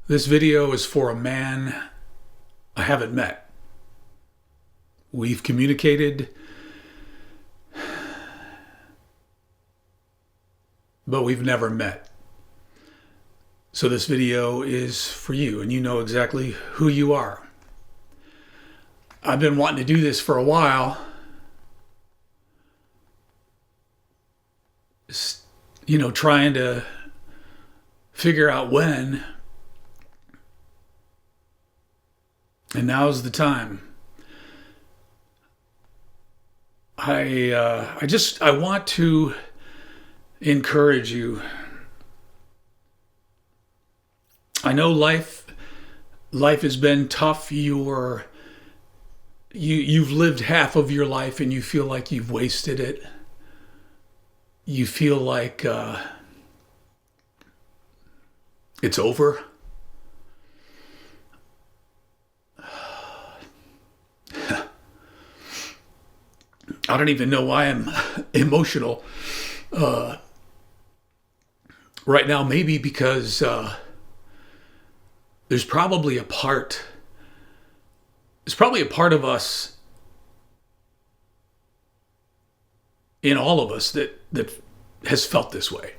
This video is for a man I haven't met. We've communicated, but we've never met. So this video is for you, and you know exactly who you are. I've been wanting to do this for a while. Trying to figure out when. And now's the time. I want to encourage you. I know life has been tough. You've lived half of your life and you feel like you've wasted it. You feel like it's over. I don't even know why I'm emotional right now. Maybe because there's probably a part of us, in all of us, that has felt this way.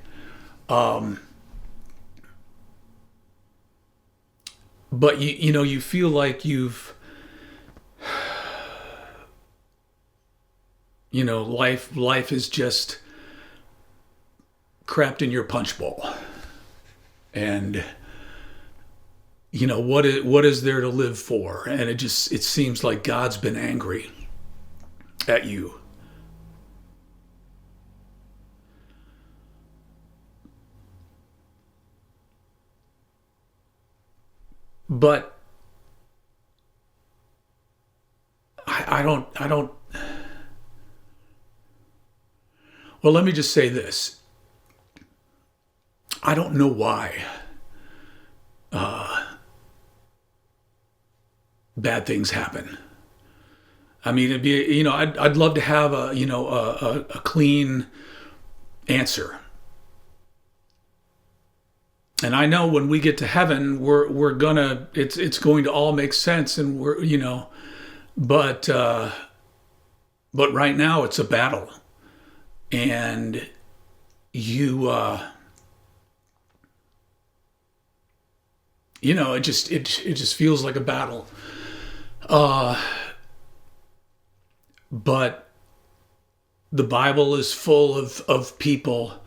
But you feel like you've, life is just crapped in your punch bowl. And what is there to live for? And it seems like God's been angry at you. But I don't. Well, let me just say this. I don't know why bad things happen. I mean, it'd be, I'd love to have a clean answer. And I know when we get to heaven, it's going to all make sense, and but right now it's a battle. And it just feels like a battle. But the Bible is full of people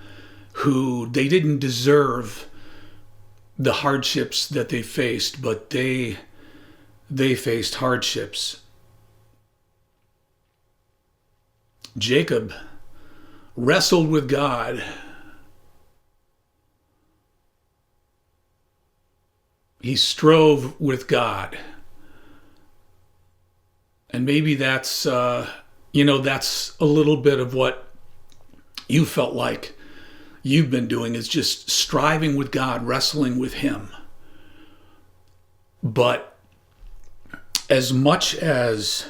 who they didn't deserve the hardships that they faced, but they faced hardships. Jacob wrestled with God. He strove with God. And maybe that's that's a little bit of what you felt like you've been doing, is just striving with God, wrestling with Him. But as much as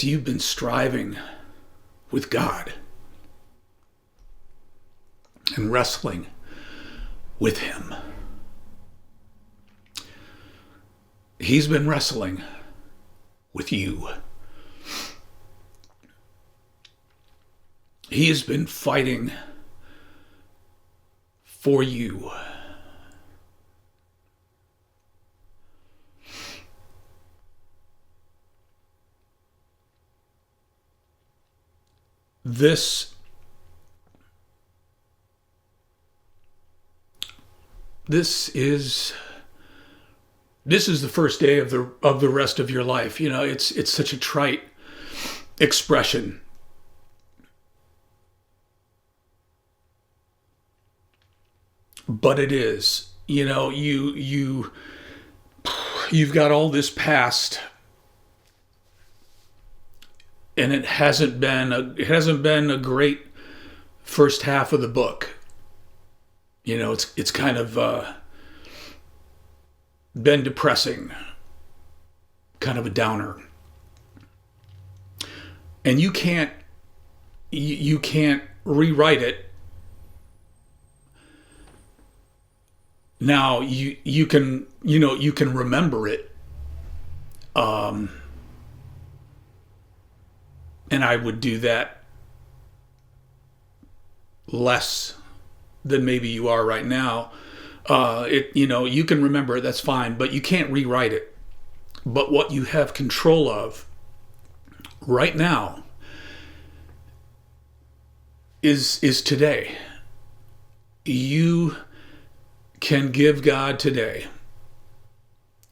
you've been striving with God and wrestling with Him, He's been wrestling with you. He has been fighting for you. This is the first day of the rest of your life. It's such a trite expression. But it is. You you've got all this past, and it hasn't been a great first half of the book. It's kind of been depressing, kind of a downer, and you can't rewrite it. Now you can remember it, and I would do that less than maybe you are right now. You can remember it, that's fine, but you can't rewrite it. But what you have control of right now is today. You can give God today.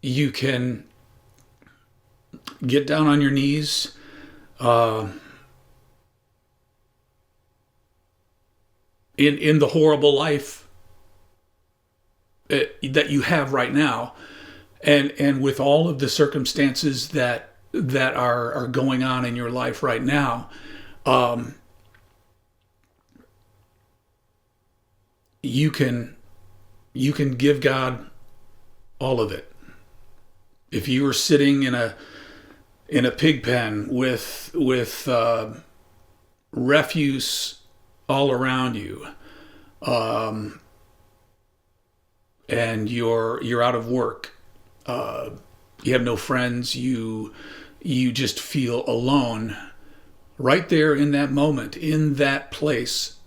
You can get down on your knees, in the horrible life that you have right now, and with all of the circumstances that are going on in your life right now, you can give God all of it. If you were sitting in a pig pen with refuse all around you, and you're out of work, you have no friends, you just feel alone, right there in that moment, in that place,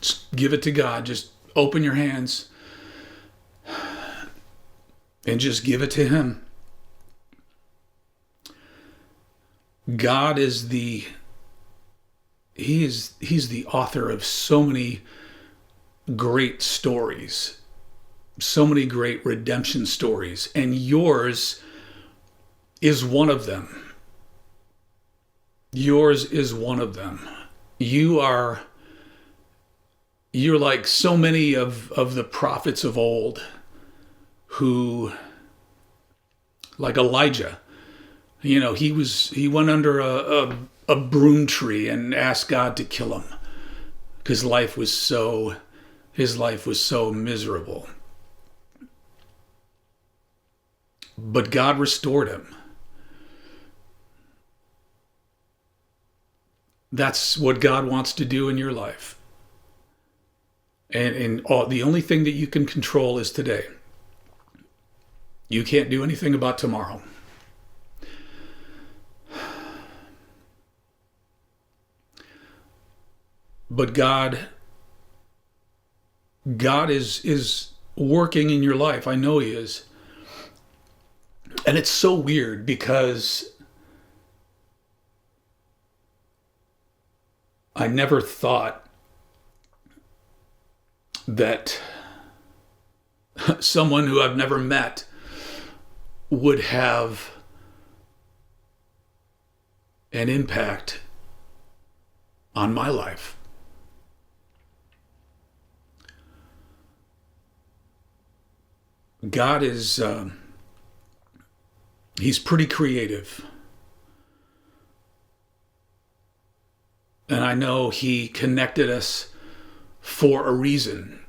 just give it to God. Just open your hands and just give it to Him. God is He's the author of so many great stories, so many great redemption stories, and yours is one of them. Yours is one of them. You're like so many of the prophets of old, who, like Elijah, he went under a broom tree and asked God to kill him because his life was so miserable. But God restored him. That's what God wants to do in your life. And the only thing that you can control is today. You can't do anything about tomorrow. But God is working in your life. I know He is. And it's so weird because I never thought that someone who I've never met would have an impact on my life. God is, He's pretty creative. And I know He connected us for a reason.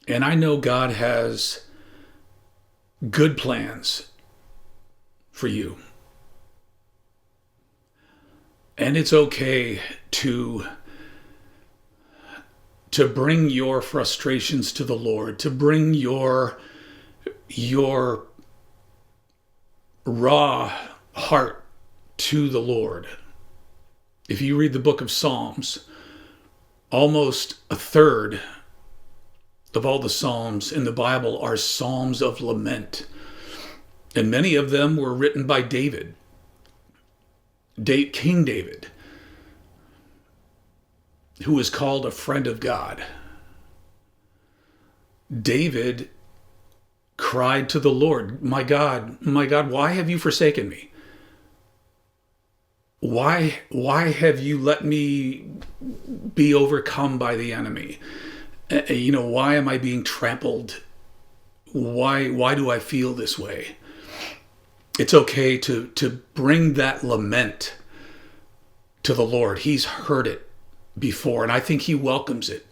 And I know God has good plans for you. And it's okay to bring your frustrations to the Lord, to bring your raw heart to the Lord. If you read the book of Psalms, almost a third of all the Psalms in the Bible are Psalms of lament. And many of them were written by David, King David, who was called a friend of God. David cried to the Lord, my God, why have you forsaken me? Why have you let me be overcome by the enemy? Why am I being trampled? Why do I feel this way? It's okay to bring that lament to the Lord. He's heard it before, and I think he welcomes it.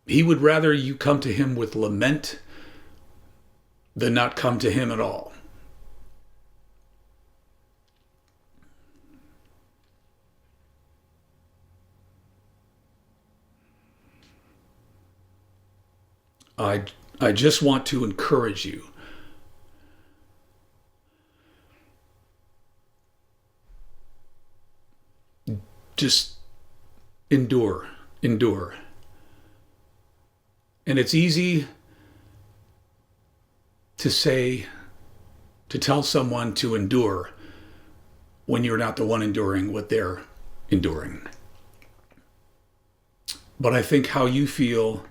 He would rather you come to him with lament than not come to him at all. I just want to encourage you. Just endure. And it's easy to tell someone to endure when you're not the one enduring what they're enduring. But I think how you feel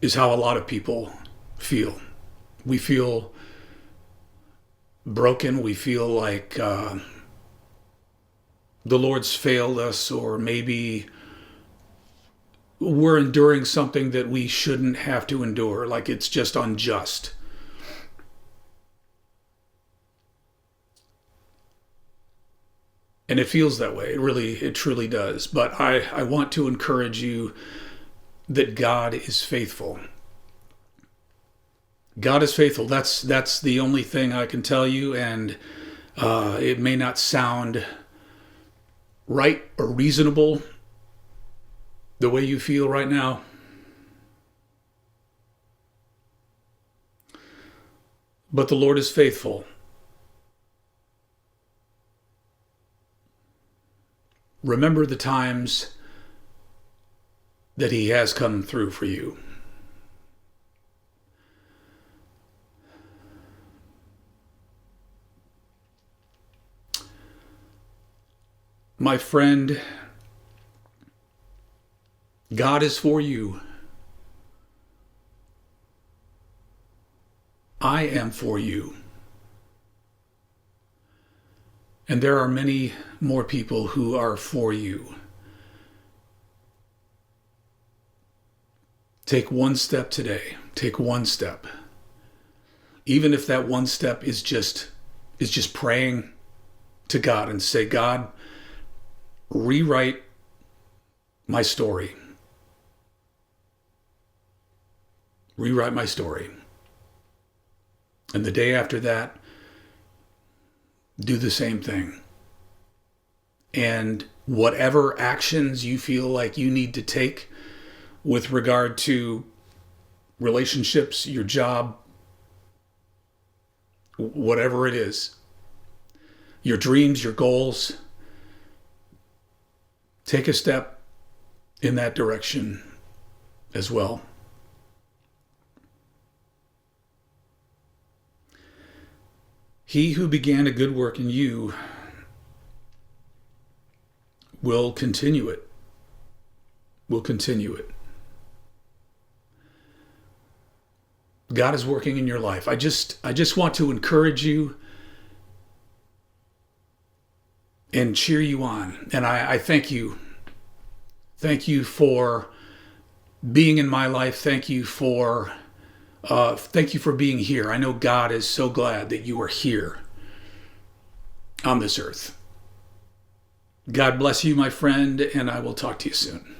is how a lot of people feel. We feel broken. We feel like the Lord's failed us, or maybe we're enduring something that we shouldn't have to endure, like it's just unjust. And it feels that way. It truly does. But I want to encourage you that God is faithful. God is faithful. That's the only thing I can tell you, and it may not sound right or reasonable the way you feel right now. But the Lord is faithful. Remember the times that he has come through for you. My friend, God is for you. I am for you. And there are many more people who are for you. Take one step today. Take one step. Even if that one step is just praying to God and say, God, rewrite my story. Rewrite my story. And the day after that, do the same thing. And whatever actions you feel like you need to take with regard to relationships, your job, whatever it is, your dreams, your goals, take a step in that direction as well. He who began a good work in you will continue it. Will continue it. God is working in your life. I just want to encourage you and cheer you on. And I thank you. Thank you for being in my life. Thank you for being here. I know God is so glad that you are here on this earth. God bless you, my friend, and I will talk to you soon.